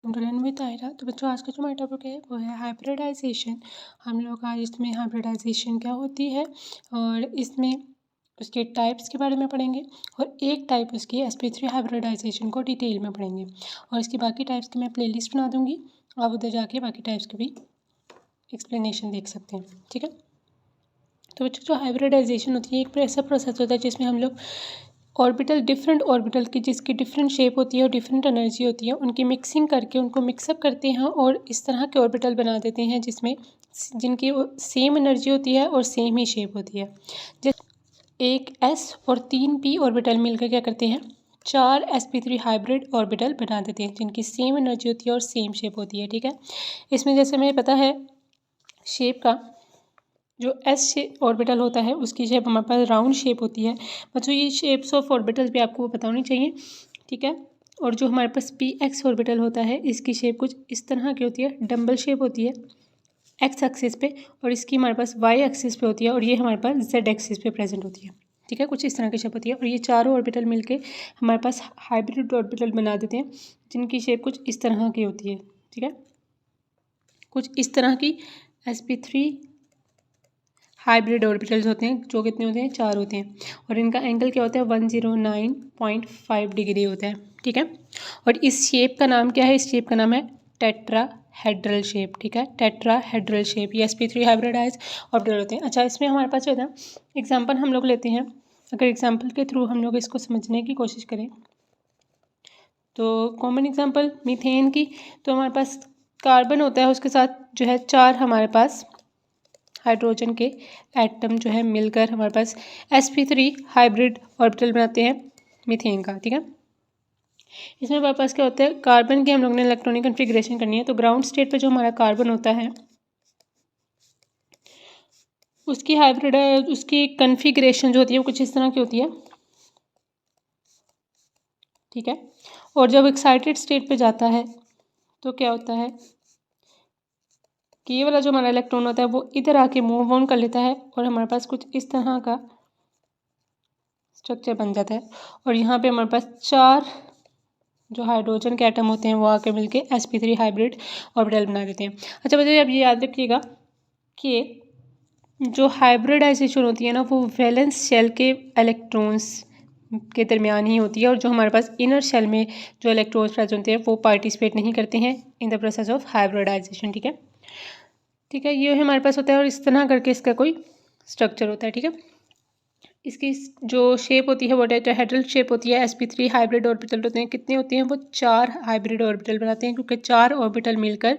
With Ayra. तो बच्चों आज का जो हमारा टॉपिक है वो है हाइब्रिडाइजेशन। हम लोग आज इसमें हाइब्रिडाइजेशन क्या होती है और इसमें उसके टाइप्स के बारे में पढ़ेंगे और एक टाइप उसकी sp3 हाइब्रिडाइजेशन को डिटेल में पढ़ेंगे और इसकी बाकी टाइप्स की मैं प्लेलिस्ट बना दूंगी, आप उधर जाके बाकी टाइप्स की भी एक्सप्लेनेशन देख सकते हैं। ठीक है, तो बच्चों जो हाइब्रिडाइजेशन होती है एक ऐसा प्रोसेस होता है जिसमें हम लोग ऑर्बिटल डिफरेंट ऑर्बिटल की जिसकी डिफरेंट शेप होती है और डिफरेंट एनर्जी होती है उनकी मिक्सिंग करके उनको मिक्सअप करते हैं और इस तरह के ऑर्बिटल बना देते हैं जिसमें जिनकी सेम एनर्जी होती है और सेम ही शेप होती है। जैसे एक s और 3 p ऑर्बिटल मिलकर क्या करते हैं 4 sp3 हाइब्रिड ऑर्बिटल बना देते हैं जिनकी सेम एनर्जी होती है और सेम शेप होती है। ठीक है, इसमें जैसे हमें पता है शेप का जो एस ऑर्बिटल होता है उसकी शेप हमारे पास राउंड शेप होती है। बच्चों ये शेप्स ऑफ ऑर्बिटल्स भी आपको पता होनी चाहिए। ठीक है, और जो हमारे पास पी एक्स ऑर्बिटल होता है इसकी शेप कुछ इस तरह की होती है, डम्बल शेप होती है एक्स एक्सिस पे और इसकी हमारे पास वाई एक्सिस पे होती है और ये हमारे पास जेड एक्सिस पे प्रेजेंट होती है। ठीक है, कुछ इस तरह की शेप होती है और ये चारों ऑर्बिटल मिलके हमारे पास हाइब्रिड ऑर्बिटल बना देते हैं जिनकी शेप कुछ इस तरह की होती है। ठीक है, कुछ इस तरह की sp3 हाइब्रिड ऑर्बिटल्स होते हैं जो कितने होते हैं 4 होते हैं और इनका एंगल क्या होता है 109.5 डिग्री होता है। ठीक है, और इस शेप का नाम क्या है, इस शेप का नाम है टेट्राहेड्रल शेप। ठीक है, टेट्राहेड्रल शेप ये sp3 हाइब्रिडाइज ऑर्बिटल होते हैं। अच्छा, इसमें हमारे पास जो है ना एग्जाम्पल हम लोग लेते हैं, अगर एग्जाम्पल के थ्रू हम लोग इसको समझने की कोशिश करें तो कॉमन एग्जाम्पल मीथेन की, तो हमारे पास कार्बन होता है उसके साथ जो है 4 हमारे पास हाइड्रोजन के एटम जो है मिलकर हमारे पास sp3 हाइब्रिड ऑर्बिटल बनाते हैं मीथेन का। ठीक है, इसमें हमारे पास क्या होता है कार्बन की हम लोग ने इलेक्ट्रॉनिक कन्फिग्रेशन करनी है तो ग्राउंड स्टेट पे जो हमारा कार्बन होता है उसकी हाइब्रिड उसकी कन्फिग्रेशन जो होती है वो कुछ इस तरह की होती है। ठीक है, और जब एक्साइटेड स्टेट पे जाता है तो क्या होता है कि ये वाला जो हमारा इलेक्ट्रॉन होता है वो इधर आके मूव ऑन कर लेता है और हमारे पास कुछ इस तरह का स्ट्रक्चर बन जाता है और यहाँ पे हमारे पास 4 जो हाइड्रोजन के एटम होते हैं वो आके मिलके sp3 हाइब्रिड ऑर्बिटल बना देते हैं। अच्छा बच्चों अब ये याद रखिएगा कि जो हाइब्रिडाइजेशन होती है ना वो वैलेंस शेल के इलेक्ट्रॉन्स के दरमियान ही होती है और जो हमारे पास इनर शेल में जो इलेक्ट्रॉन्स प्रेजेंट होते हैं वो पार्टिसिपेट नहीं करते हैं in the process of hybridisation. ठीक है, ठीक है, ये हमारे पास होता है और इस तरह करके इसका कोई स्ट्रक्चर होता है। ठीक है, इसकी जो शेप होती है वो टेट्राहेड्रल शेप होती है। sp3 हाइब्रिड ऑर्बिटल होते हैं, कितने होते हैं वो 4 हाइब्रिड ऑर्बिटल बनाते हैं क्योंकि 4 ऑर्बिटल मिलकर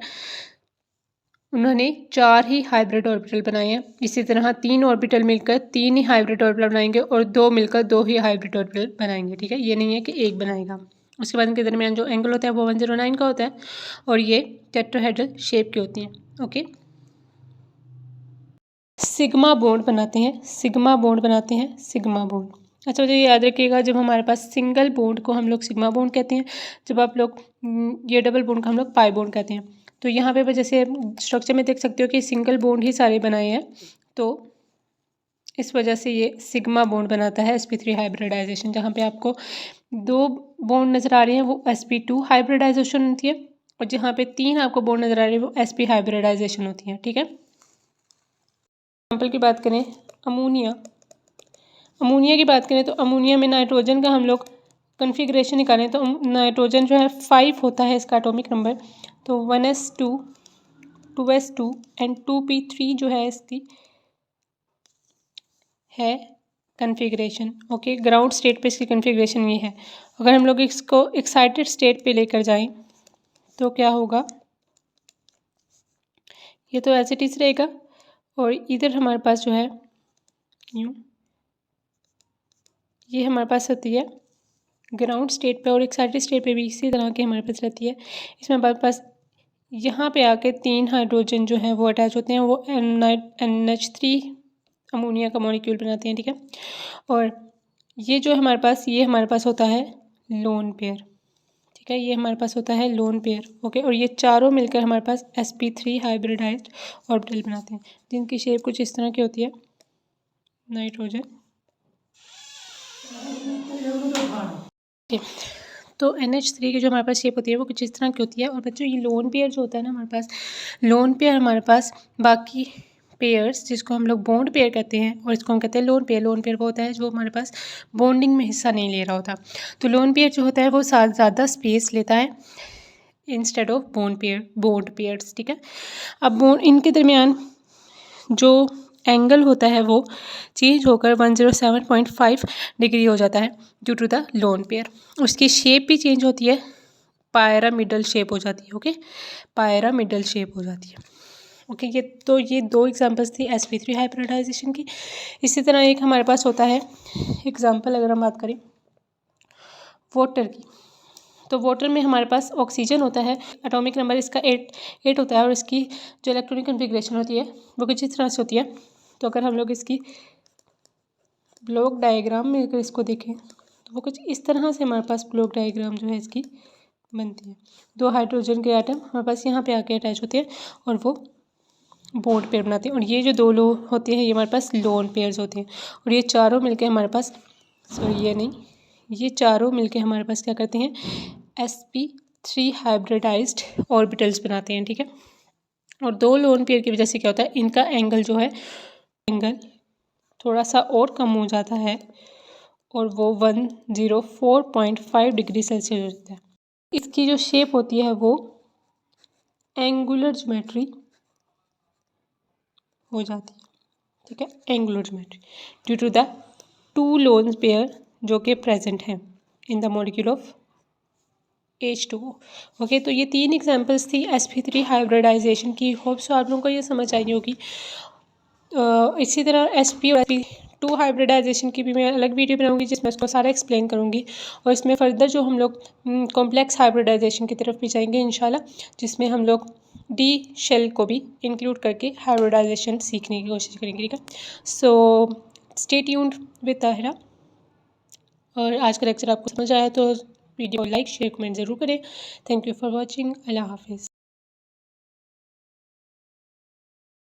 उन्होंने 4 ही हाइब्रिड ऑर्बिटल बनाए हैं। इसी तरह 3 ऑर्बिटल मिलकर 3 ही हाइब्रिड ऑर्बिटल बनाएंगे और 2 मिलकर 2 ही हाइब्रिड ऑर्बिटल बनाएंगे। ठीक है, ये नहीं है कि एक बनाएगा। उसके बाद इनके दरमियान जो एंगल होता है वो 109 का होता है और ये टेट्राहेड्रल शेप की होती हैं। ओके, सिग्मा बॉन्ड बनाते हैं, सिग्मा बॉन्ड बनाते हैं, सिग्मा बॉन्ड। अच्छा मुझे याद रखिएगा जब हमारे पास सिंगल बॉन्ड को हम लोग सिग्मा बॉन्ड कहते हैं, जब आप लोग ये डबल बॉन्ड को हम लोग पाई बॉन्ड कहते हैं। तो यहाँ पे जैसे स्ट्रक्चर में देख सकते हो कि सिंगल बॉन्ड ही सारे बनाए हैं तो इस वजह से ये सिग्मा बॉन्ड बनाता है sp3 हाइब्रिडाइजेशन। जहाँ पे आपको 2 बॉन्ड नज़र आ रहे हैं वो sp2 हाइब्रिडाइजेशन होती है और जहाँ पे 3 आपको बॉन्ड नज़र आ रहे हैं वो sp हाइब्रिडाइजेशन होती है। ठीक है, एग्जाम्पल की बात करें अमोनिया, अमोनिया की बात करें तो अमोनिया में नाइट्रोजन का हम लोग कन्फिग्रेशन निकालें तो नाइट्रोजन जो है 5 होता है इसका एटॉमिक नंबर, तो 1s2 2s2 एंड 2p3 जो है इसकी है कन्फिग्रेशन। ओके, ग्राउंड स्टेट पे इसकी कन्फिग्रेशन ये है। अगर हम लोग इसको एक्साइटेड स्टेट पे लेकर जाएं तो क्या होगा, ये तो एज इट इज़ रहेगा और इधर हमारे पास जो है यूँ ये हमारे पास होती है ग्राउंड स्टेट पे और एक्साइटेड स्टेट पे भी इसी तरह की हमारे पास रहती है। इसमें हमारे पास यहाँ पे आके 3 हाइड्रोजन जो है वो अटैच होते हैं, वो NH3 अमोनिया का मॉलिक्यूल बनाते हैं। ठीक है, और ये जो हमारे पास ये हमारे पास होता है लोन पेयर। ठीक है, ये हमारे पास होता है लोन पेयर। ओके, और ये चारों मिलकर हमारे पास sp3 हाइब्रिडाइज्ड ऑर्बिटल बनाते हैं जिनकी शेप कुछ इस तरह की होती है। नाइट्रोजन तो NH3 की जो हमारे पास शेप होती है वो कुछ इस तरह की होती है। और बच्चों ये लोन पेयर जो होता है ना हमारे पास, लोन पेयर हमारे पास बाकी पेयर्स जिसको हम लोग बॉन्ड पेयर कहते हैं और इसको हम कहते हैं लोन पेयर। लोन पेयर वो होता है जो हमारे पास बॉन्डिंग में हिस्सा नहीं ले रहा होता। तो लोन पेयर जो होता है वो ज़्यादा स्पेस लेता है इंस्टेड ऑफ बॉन्ड पेयर्स, ठीक है। अब बॉन्ड इनके दरमियान जो एंगल होता है वो चेंज होकर 107.5 डिग्री हो जाता है due to the lone pair. उसकी शेप भी चेंज होती है, पायरामिडल शेप हो जाती है। ओके, पायरामिडल शेप हो जाती है। ओके, ये दो एग्जांपल्स थी sp3 हाइब्रिडाइजेशन की। इसी तरह एक हमारे पास होता है एग्जांपल, अगर हम बात करें वाटर की, तो वाटर में हमारे पास ऑक्सीजन होता है, एटॉमिक नंबर इसका 8 होता है और इसकी जो इलेक्ट्रॉनिक कन्फिग्रेशन होती है वो कुछ इस तरह से होती है। तो अगर हम लोग इसकी ब्लॉक डायग्राम में अगर इसको देखें तो वो कुछ इस तरह से हमारे पास ब्लॉक डायग्राम जो है इसकी बनती है। 2 हाइड्रोजन के एटम हमारे पास यहाँ पे आके अटैच होते हैं और वो बॉन्ड पेयर बनाते हैं। और ये जो 2 लोग होते हैं ये हमारे पास लोन पेयर्स होते हैं। और ये चारों मिलके हमारे पास, ये चारों मिलके हमारे पास क्या करते हैं, sp3 हाइब्रिडाइज्ड ऑर्बिटल्स बनाते हैं, ठीक है। और 2 लोन पेयर की वजह से क्या होता है, इनका एंगल जो है एंगल थोड़ा सा और कम हो जाता है और वो 104.5 डिग्री सेल्सियस हो जाता है। इसकी जो शेप होती है वो एंगुलर ज्योमेट्री हो जाती है, ठीक है, angular geometry due to the 2 lone pair जो कि प्रेजेंट हैं in the molecule of H2O। Okay, तो ये 3 एग्जांपल्स थी sp3 हाइब्रिडाइजेशन की। होप सो आप लोगों को ये समझ आई होगी। इसी तरह sp और sp2 हाइब्रिडाइजेशन की भी मैं अलग वीडियो बनाऊंगी जिसमें उसको सारा एक्सप्लेन करूंगी। और इसमें फर्दर जो हम लोग कॉम्प्लेक्स हाइब्रिडाइजेशन की तरफ भी जाएंगे इंशाल्लाह, जिसमें हम लोग डी शेल को भी इंक्लूड करके हाइब्रिडाइजेशन सीखने की कोशिश करेंगे, ठीक है। So stay tuned with Tahira. और आज का लेक्चर आपको समझ आया तो वीडियो को लाइक शेयर कमेंट ज़रूर करें। Thank you for watching. अल्लाह हाफिज़।